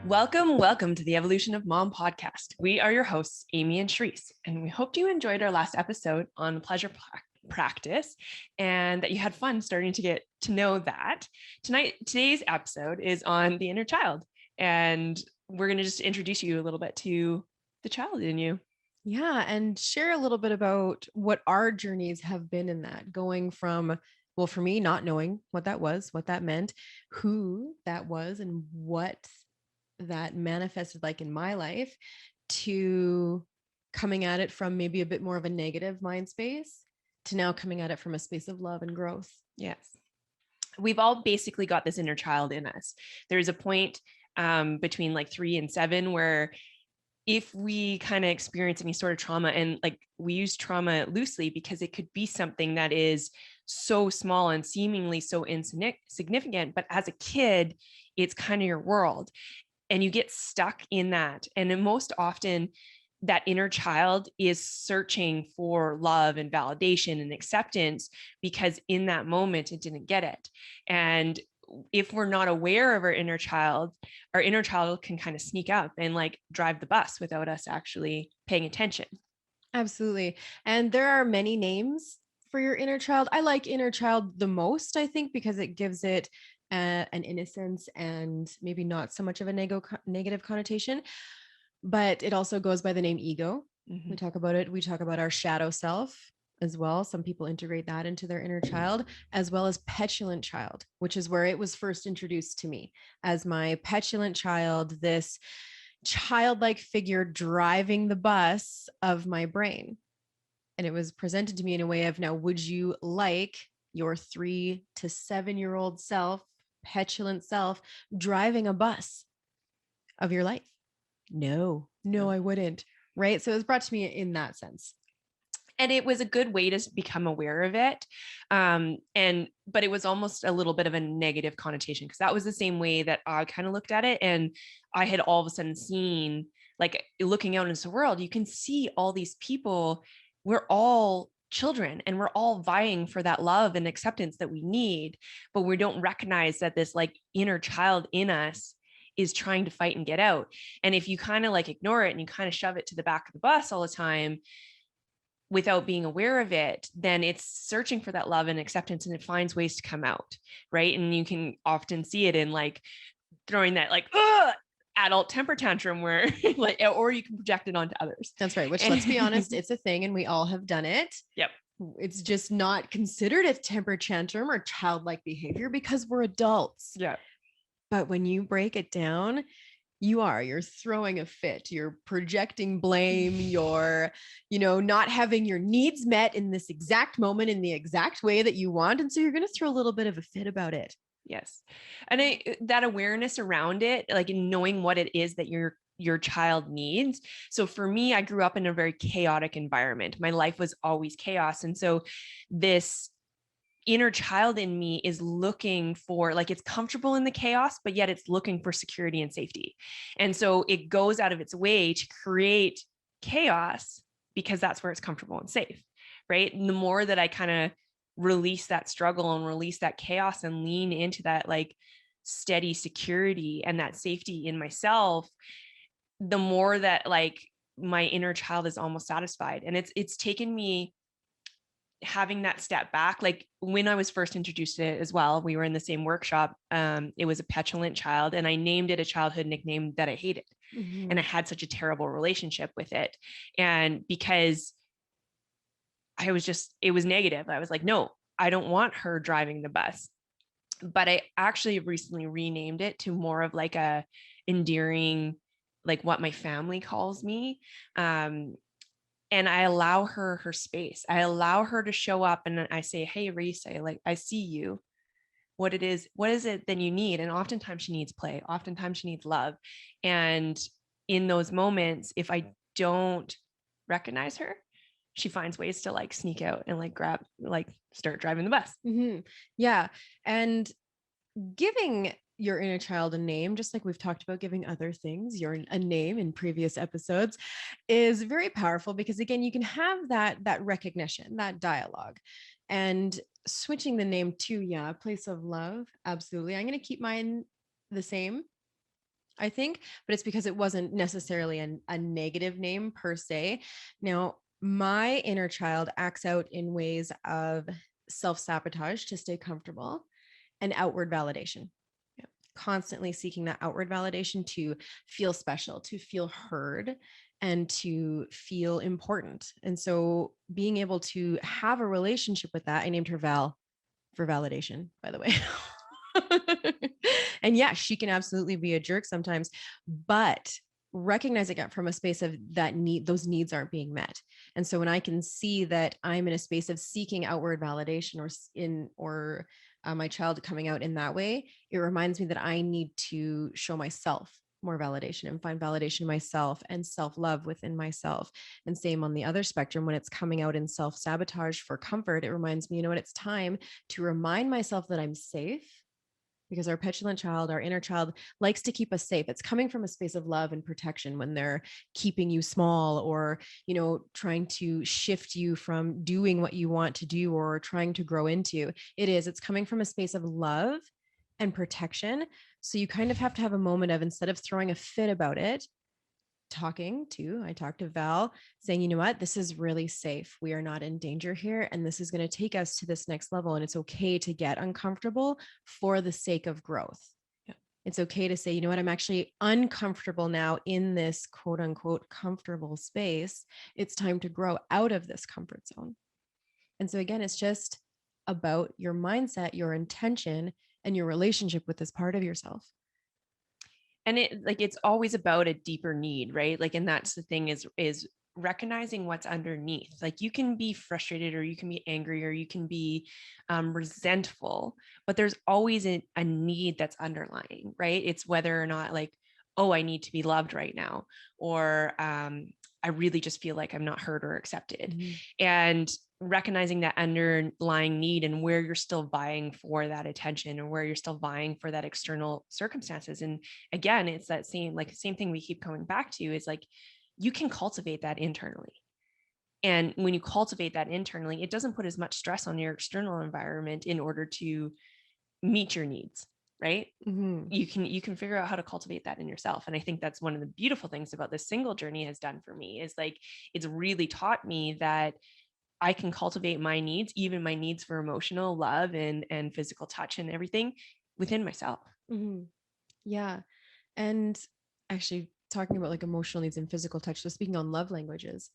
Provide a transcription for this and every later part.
Welcome to the Evolution of Mom podcast. We are your hosts, Amy and Sharice, and we hope you enjoyed our last episode on pleasure practice and that you had fun starting to get to know that. Today's episode is on the inner child, and we're going to just introduce you a little bit to the child in you. Yeah, and share a little bit about what our journeys have been in that, going from, well, for me, not knowing what that was, what that meant, who that was, and what that manifested like in my life, to coming at it from maybe a bit more of a negative mind space to now coming at it from a space of love and growth. Yes. We've all basically got this inner child in us. There's a point between like 3 and 7 where if we kind of experience any sort of trauma, and like we use trauma loosely because it could be something that is so small and seemingly so insignificant, but as a kid, it's kind of your world and you get stuck in that. And then most often that inner child is searching for love and validation and acceptance because in that moment it didn't get it. And if we're not aware of our inner child can kind of sneak up and like drive the bus without us actually paying attention. Absolutely. And there are many names for your inner child. I like inner child the most, I think, because it gives it an innocence and maybe not so much of a negative connotation, but it also goes by the name ego. Mm-hmm. We talk about it. We talk about our shadow self as well. Some people integrate that into their inner child, as well as petulant child, which is where it was first introduced to me as my petulant child, this childlike figure driving the bus of my brain. And it was presented to me in a way of, now, would you like your 3 to 7-year-old self, petulant self, driving a bus of your life? No, I wouldn't. Right. So it was brought to me in that sense. And it was a good way to become aware of it. But it was almost a little bit of a negative connotation because that was the same way that I kind of looked at it. And I had all of a sudden seen, like looking out into the world, you can see all these people. We're all children and we're all vying for that love and acceptance that we need, but we don't recognize that this like inner child in us is trying to fight and get out. And if you kind of like ignore it and you kind of shove it to the back of the bus all the time, without being aware of it, then it's searching for that love and acceptance and it finds ways to come out. Right. And you can often see it in like throwing that like, adult temper tantrum where like, or you can project it onto others. That's right. Which, let's be honest, it's a thing and we all have done it. Yep. It's just not considered a temper tantrum or childlike behavior because we're adults. Yeah. But when you break it down, you're throwing a fit, you're projecting blame, you're, not having your needs met in this exact moment in the exact way that you want. And so you're going to throw a little bit of a fit about it. Yes. And that awareness around it, like knowing what it is that your child needs. So for me, I grew up in a very chaotic environment. My life was always chaos. And so this inner child in me is looking for, like, it's comfortable in the chaos, but yet it's looking for security and safety. And so it goes out of its way to create chaos because that's where it's comfortable and safe. Right. And the more that I kind of release that struggle and release that chaos and lean into that like steady security and that safety in myself, the more that like my inner child is almost satisfied. And it's taken me having that step back. Like when I was first introduced to it as well, we were in the same workshop. It was a petulant child and I named it a childhood nickname that I hated. Mm-hmm. And I had such a terrible relationship with it. And because it was negative. I was like, no, I don't want her driving the bus. But I actually recently renamed it to more of like a endearing, like what my family calls me. And I allow her space. I allow her to show up and I say, hey, Reese, I see you. What is it that you need? And oftentimes she needs play. Oftentimes she needs love. And in those moments, if I don't recognize her, she finds ways to like sneak out and like grab, like start driving the bus. Mm-hmm. Yeah. And giving your inner child a name, just like we've talked about giving other things a name in previous episodes, is very powerful because again, you can have that recognition, that dialogue, and switching the name to, a place of love. Absolutely. I'm going to keep mine the same. I think, but it's because it wasn't necessarily a negative name per se. Now, my inner child acts out in ways of self sabotage to stay comfortable and outward validation. Yeah. Constantly seeking that outward validation to feel special, to feel heard, and to feel important. And so being able to have a relationship with that, I named her Val for validation, by the way. And yeah, she can absolutely be a jerk sometimes, but recognizing it from a space of that need, those needs aren't being met. And so when I can see that I'm in a space of seeking outward validation or my child coming out in that way, it reminds me that I need to show myself more validation and find validation in myself and self-love within myself. And same on the other spectrum, when it's coming out in self-sabotage for comfort, it reminds me, you know what, it's time to remind myself that I'm safe, because our petulant child, our inner child, likes to keep us safe. It's coming from a space of love and protection when they're keeping you small, or, trying to shift you from doing what you want to do or trying to grow into. It's coming from a space of love and protection. So you kind of have to have a moment of, instead of throwing a fit about it, I talked to Val, saying, you know what, this is really safe. We are not in danger here. And this is going to take us to this next level. And it's okay to get uncomfortable for the sake of growth. Yeah. It's okay to say, you know what, I'm actually uncomfortable now in this quote unquote comfortable space. It's time to grow out of this comfort zone. And so again, it's just about your mindset, your intention, and your relationship with this part of yourself. And it's always about a deeper need, right? Like, and that's the thing, is recognizing what's underneath. Like, you can be frustrated, or you can be angry, or you can be resentful, but there's always a need that's underlying, right? It's whether or not, like, oh, I need to be loved right now, or I really just feel like I'm not heard or accepted. Mm-hmm. And recognizing that underlying need, and where you're still vying for that attention, or where you're still vying for that external circumstances. And again, it's that same thing we keep coming back to, is like, you can cultivate that internally. And when you cultivate that internally, it doesn't put as much stress on your external environment in order to meet your needs, right? Mm-hmm. You can figure out how to cultivate that in yourself. And I think that's one of the beautiful things about this single journey has done for me, is like, it's really taught me that I can cultivate my needs, even my needs for emotional love and physical touch and everything, within myself. Mm-hmm. Yeah. And actually, talking about like emotional needs and physical touch. So speaking on love languages,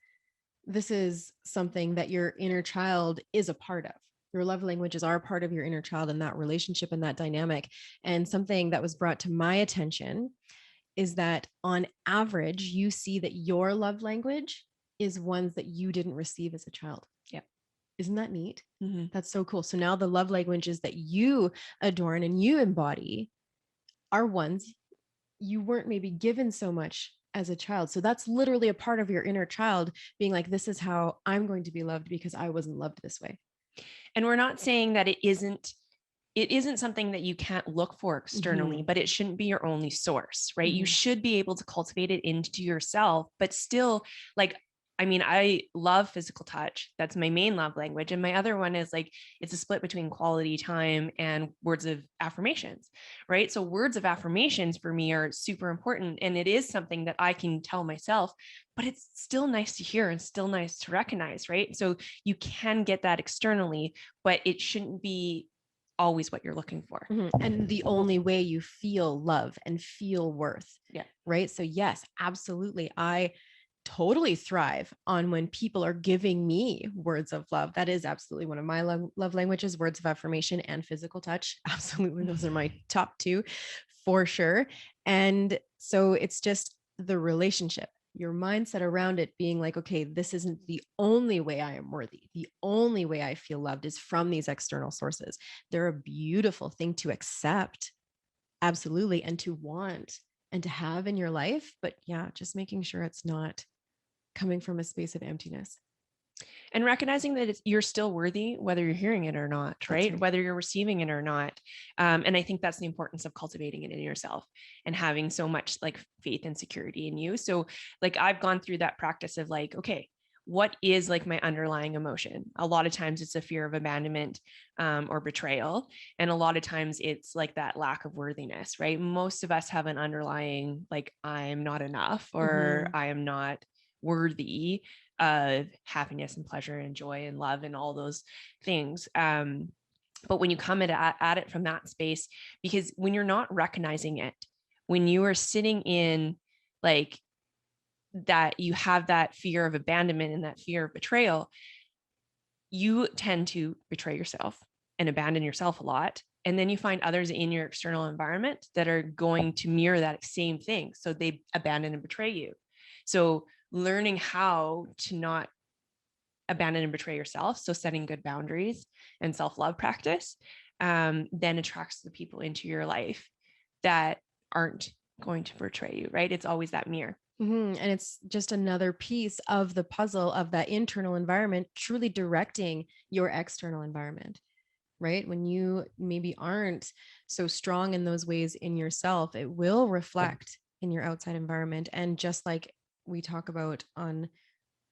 this is something that your inner child is a part of. Your love languages are a part of your inner child and that relationship and that dynamic. And something that was brought to my attention is that on average, you see that your love language is ones that you didn't receive as a child. Yeah. Isn't that neat? Mm-hmm. That's so cool. So now the love languages that you adorn and you embody are ones you weren't maybe given so much as a child. So that's literally a part of your inner child being like, this is how I'm going to be loved because I wasn't loved this way. And we're not saying that it isn't something that you can't look for externally, mm-hmm. but it shouldn't be your only source, right? Mm-hmm. You should be able to cultivate it into yourself, but still, like, I mean, I love physical touch. That's my main love language. And my other one is like, it's a split between quality time and words of affirmations, right? So words of affirmations for me are super important. And it is something that I can tell myself, but it's still nice to hear and still nice to recognize, right? So you can get that externally, but it shouldn't be always what you're looking for. Mm-hmm. And the only way you feel love and feel worth. Yeah. Right. So yes, absolutely. I totally thrive on when people are giving me words of love. That is absolutely one of my love languages, words of affirmation and physical touch. Absolutely. Those are my top two for sure. And so it's just the relationship, your mindset around it being like, okay, this isn't the only way I am worthy. The only way I feel loved is from these external sources. They're a beautiful thing to accept. Absolutely. And to want and to have in your life. But yeah, just making sure it's not coming from a space of emptiness. And recognizing that you're still worthy, whether you're hearing it or not, right? Whether you're receiving it or not. And I think that's the importance of cultivating it in yourself and having so much like faith and security in you. So like, I've gone through that practice of like, okay, what is like my underlying emotion? A lot of times it's a fear of abandonment or betrayal. And a lot of times it's like that lack of worthiness, right? Most of us have an underlying, like, I'm not enough or Mm-hmm. I am not worthy of happiness and pleasure and joy and love and all those things. But when you come at it from that space, because when you're not recognizing it, when you are sitting in like that, you have that fear of abandonment and that fear of betrayal, you tend to betray yourself and abandon yourself a lot. And then you find others in your external environment that are going to mirror that same thing. So they abandon and betray you. So learning how to not abandon and betray yourself, so setting good boundaries and self-love practice, then attracts the people into your life that aren't going to betray you, right? It's always that mirror. Mm-hmm. And it's just another piece of the puzzle of that internal environment truly directing your external environment, right? When you maybe aren't so strong in those ways in yourself, it will reflect in your outside environment. And just like we talk about on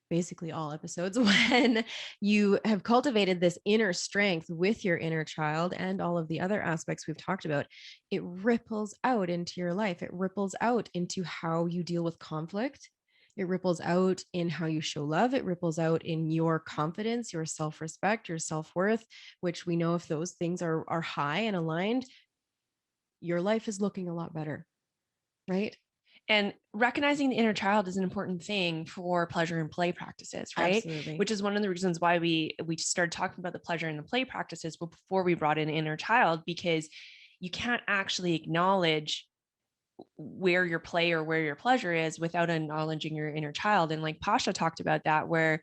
basically all episodes, when you have cultivated this inner strength with your inner child and all of the other aspects we've talked about, it ripples out into your life. It ripples out into how you deal with conflict. It ripples out in how you show love. It ripples out in your confidence, your self-respect, your self-worth, which we know if those things are high and aligned, your life is looking a lot better, right? And recognizing the inner child is an important thing for pleasure and play practices, right? Absolutely. Which is one of the reasons why we started talking about the pleasure and the play practices before we brought in inner child, because you can't actually acknowledge where your play or where your pleasure is without acknowledging your inner child. And like Pasha talked about that, where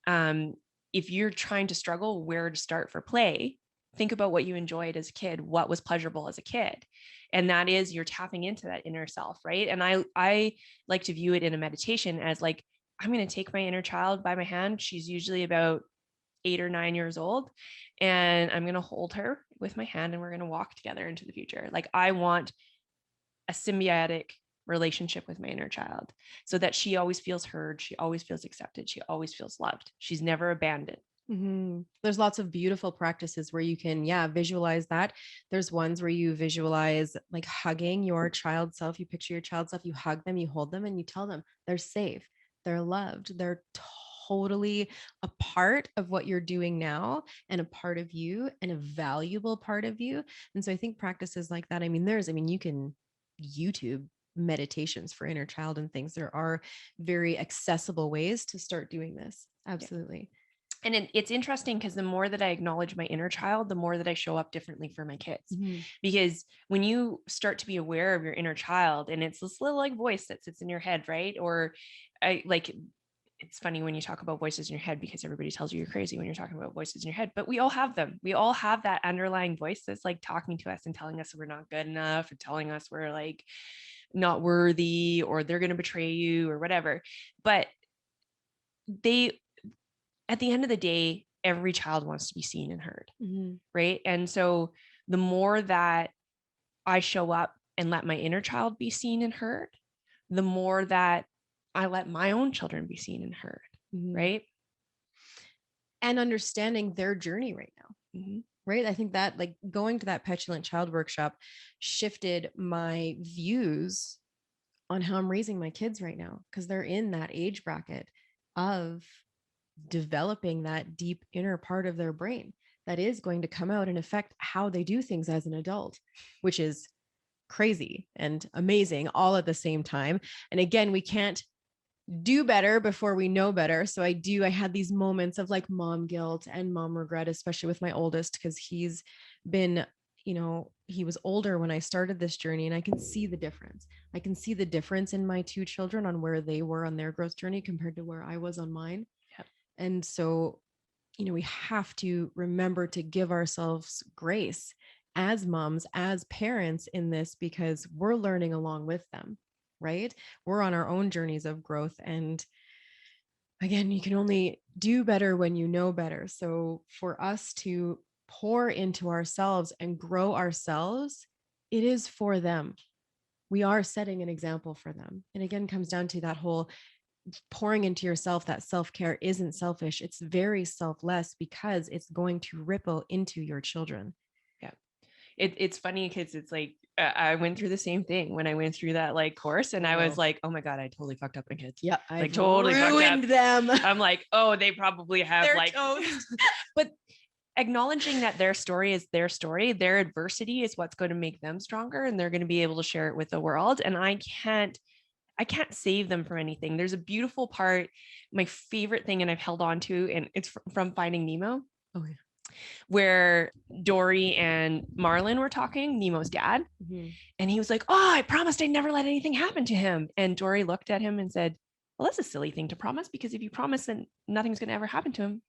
um, if you're trying to struggle where to start for play, think about what you enjoyed as a kid, what was pleasurable as a kid. And that is, you're tapping into that inner self, right? And I like to view it in a meditation as like, I'm going to take my inner child by my hand. She's usually about 8 or 9 years old, and I'm going to hold her with my hand and we're going to walk together into the future. Like, I want a symbiotic relationship with my inner child so that she always feels heard, she always feels accepted, she always feels loved, she's never abandoned. Mm-hmm. There's lots of beautiful practices where you can, yeah, visualize that. There's ones where you visualize like hugging your child self. You picture your child self, you hug them, you hold them, and you tell them they're safe, they're loved, they're totally a part of what you're doing now and a part of you and a valuable part of you. And so I think practices like that, you can YouTube meditations for inner child and things. There are very accessible ways to start doing this. Yeah. Absolutely. And it's interesting because the more that I acknowledge my inner child, the more that I show up differently for my kids. Mm-hmm. Because when you start to be aware of your inner child, and it's this little like voice that sits in your head, right? Or I like, it's funny when you talk about voices in your head because everybody tells you you're crazy when you're talking about voices in your head, but we all have them. We all have that underlying voice that's like talking to us and telling us we're not good enough and telling us we're like not worthy or they're going to betray you or whatever. But they, at the end of the day, every child wants to be seen and heard, Mm-hmm. right? And so the more that I show up and let my inner child be seen and heard, the more that I let my own children be seen and heard, Mm-hmm. right? And understanding their journey right now. Mm-hmm. Right. I think that like going to that petulant child workshop shifted my views on how I'm raising my kids right now because they're in that age bracket of developing that deep inner part of their brain that is going to come out and affect how they do things as an adult, which is crazy and amazing all at the same time. And again, we can't do better before we know better. So I had these moments of like mom guilt and mom regret, especially with my oldest, because he's been, he was older when I started this journey and I can see the difference. I can see the difference in my two children on where they were on their growth journey compared to where I was on mine. Yep. And so, we have to remember to give ourselves grace as moms, as parents in this, because we're learning along with them, right? We're on our own journeys of growth. And again, you can only do better when you know better. So for us to pour into ourselves and grow ourselves, it is for them. We are setting an example for them. And again, comes down to that whole pouring into yourself, that self-care isn't selfish. It's very selfless because it's going to ripple into your children. Yeah. It's funny because it's like I went through the same thing when I went through that like course, and I was like, oh my God, I totally fucked up my kids. Yeah, Like I've totally ruined fucked up them. I'm like, oh, they probably have They're like toast. but acknowledging that their story is their story, their adversity is what's going to make them stronger, and they're going to be able to share it with the world. And I can't save them from anything. There's a beautiful part, my favorite thing, and I've held on to, and it's from Finding Nemo. Oh yeah. Where Dory and Marlin were talking, Nemo's dad. Mm-hmm. And he was like, oh, I promised I'd never let anything happen to him. And Dory looked at him and said, well, that's a silly thing to promise, because if you promise that nothing's going to ever happen to him,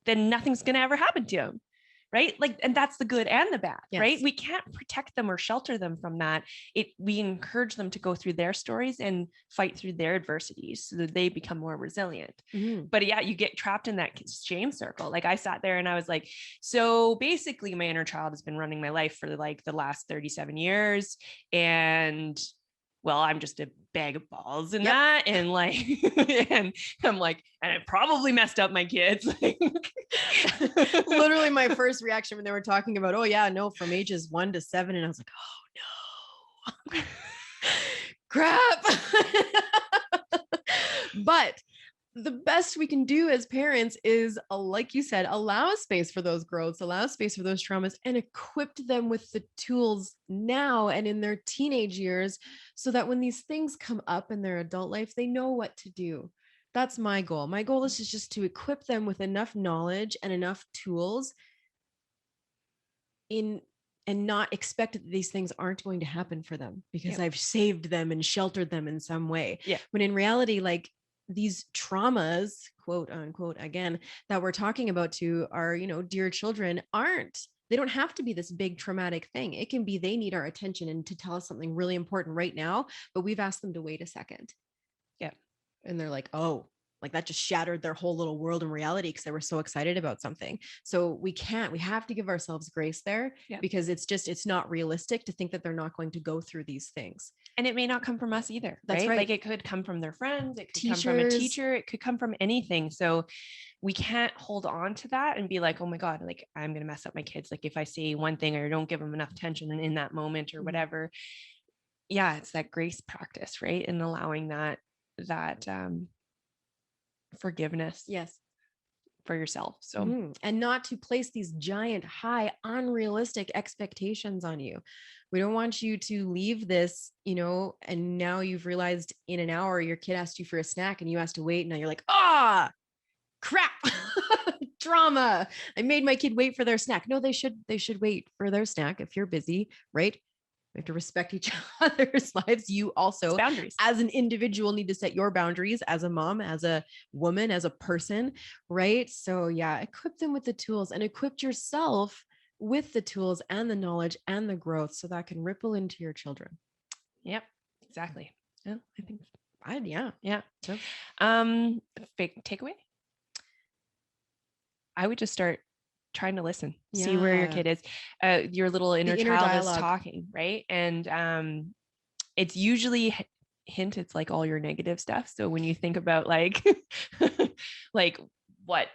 then nothing's going to ever happen to him. Right. Like, and that's the good and the bad, yes. Right? We can't protect them or shelter them from that. We encourage them to go through their stories and fight through their adversities so that they become more resilient. Mm-hmm. But yeah, you get trapped in that shame circle. Like I sat there and I was like, so basically my inner child has been running my life for like the last 37 years. And well, I'm just a bag of balls in that. And like, and I'm like, and I probably messed up my kids. Literally my first reaction when they were talking about, oh yeah, no, from ages 1 to 7. And I was like, oh no, crap. But the best we can do as parents is, like you said, allow space for those growths, allow space for those traumas, and equip them with the tools now and in their teenage years so that when these things come up in their adult life, they know what to do. That's my goal. My goal is just to equip them with enough knowledge and enough tools and not expect that these things aren't going to happen for them because I've saved them and sheltered them in some way. Yeah. When in reality, like, these traumas, quote unquote, again, that we're talking about to our, dear children they don't have to be this big traumatic thing. It can be they need our attention and to tell us something really important right now, but we've asked them to wait a second. Yeah. And they're like, oh, like that just shattered their whole little world and reality because they were so excited about something. So we have to give ourselves grace there because it's not realistic to think that they're not going to go through these things. And it may not come from us either. That's right. Like it could come from their friends. It could come from a teacher. It could come from anything. So we can't hold on to that and be like, oh my God, like I'm going to mess up my kids. Like if I say one thing or don't give them enough attention in that moment or whatever. Yeah. It's that grace practice, right? And allowing that forgiveness. Yes. For yourself. So, and not to place these giant, high, unrealistic expectations on you. We don't want you to leave this, and now you've realized in an hour your kid asked you for a snack and you asked to wait. And now you're like, crap, drama. I made my kid wait for their snack. No, they should wait for their snack if you're busy, right? We have to respect each other's lives. You also, boundaries as an individual, need to set your boundaries as a mom, as a woman, as a person, right? So yeah, equip them with the tools and equip yourself with the tools and the knowledge and the growth so that can ripple into your children. Yep, exactly. Yeah, I think yeah. So, big takeaway. I would just start trying to listen, see where your kid is. Your little inner child dialogue is talking, right? And it's usually it's like all your negative stuff. So when you think about like like what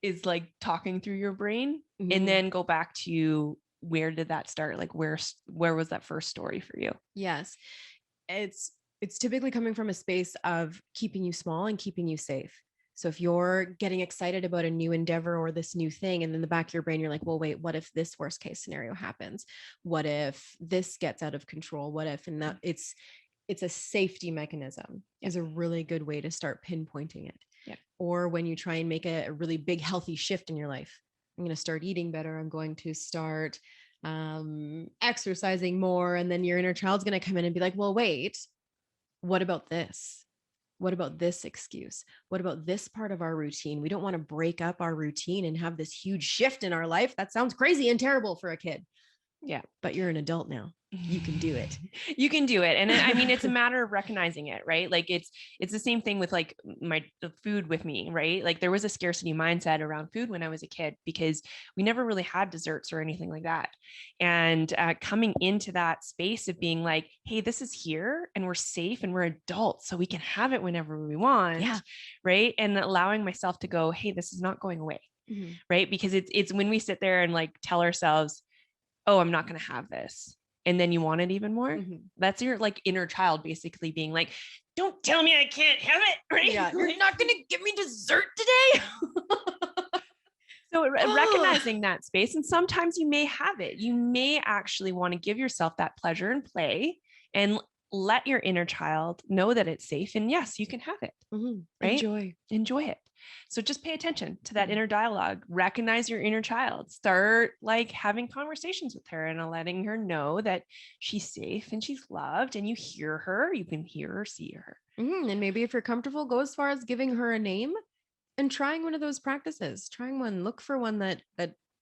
is like talking through your brain, and then go back to where did that start? Like where was that first story for you? Yes. It's typically coming from a space of keeping you small and keeping you safe. So if you're getting excited about a new endeavor or this new thing, and in the back of your brain, you're like, well, wait, what if this worst case scenario happens? What if this gets out of control? What if, and that it's a safety mechanism is a really good way to start pinpointing it. Yeah. Or when you try and make a really big, healthy shift in your life, I'm going to start eating better. I'm going to start exercising more. And then your inner child's going to come in and be like, well, wait, what about this? What about this excuse? What about this part of our routine? We don't want to break up our routine and have this huge shift in our life. That sounds crazy and terrible for a kid. Yeah. But you're an adult now. You can do it. You can do it. And I mean, it's a matter of recognizing it, right? Like it's the same thing with like the food with me, right? Like there was a scarcity mindset around food when I was a kid because we never really had desserts or anything like that. And coming into that space of being like, hey, this is here and we're safe and we're adults, so we can have it whenever we want, Yeah. right? And allowing myself to go, hey, this is not going away, right? Because it's when we sit there and like tell ourselves, oh, I'm not going to have this, and then you want it even more. That's your like inner child basically being like, don't tell me I can't have it, right? Yeah, you're not gonna give me dessert today. So recognizing that space, and sometimes you may have it. You may actually want to give yourself that pleasure and play and let your inner child know that it's safe. And yes, you can have it, right? Enjoy it. So just pay attention to that inner dialogue, recognize your inner child, start like having conversations with her and letting her know that she's safe and she's loved and you hear her, you can hear her, see her. And maybe if you're comfortable, go as far as giving her a name and trying one of those practices. Trying one, look for one that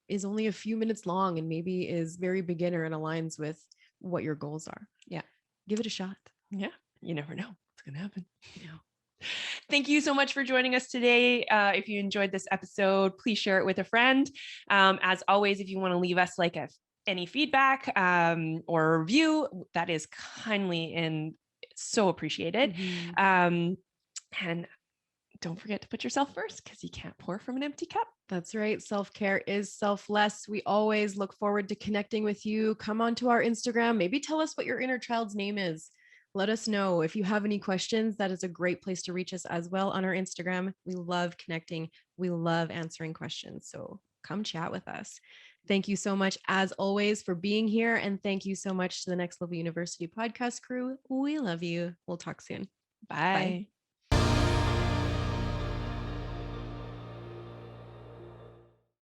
is only a few minutes long and maybe is very beginner and aligns with what your goals are. Yeah. Give it a shot. Yeah. You never know what's going to happen. Thank you so much for joining us today. If you enjoyed this episode, please share it with a friend. As always, if you want to leave us like any feedback or review, that is kindly and so appreciated. And don't forget to put yourself first, because you can't pour from an empty cup. That's right. Self-care is selfless. We always look forward to connecting with you. Come onto our Instagram. Maybe tell us what your inner child's name is. Let us know. If you have any questions, that is a great place to reach us as well on our Instagram. We love connecting. We love answering questions. So come chat with us. Thank you so much, as always, for being here. And thank you so much to the Next Level University podcast crew. We love you. We'll talk soon. Bye.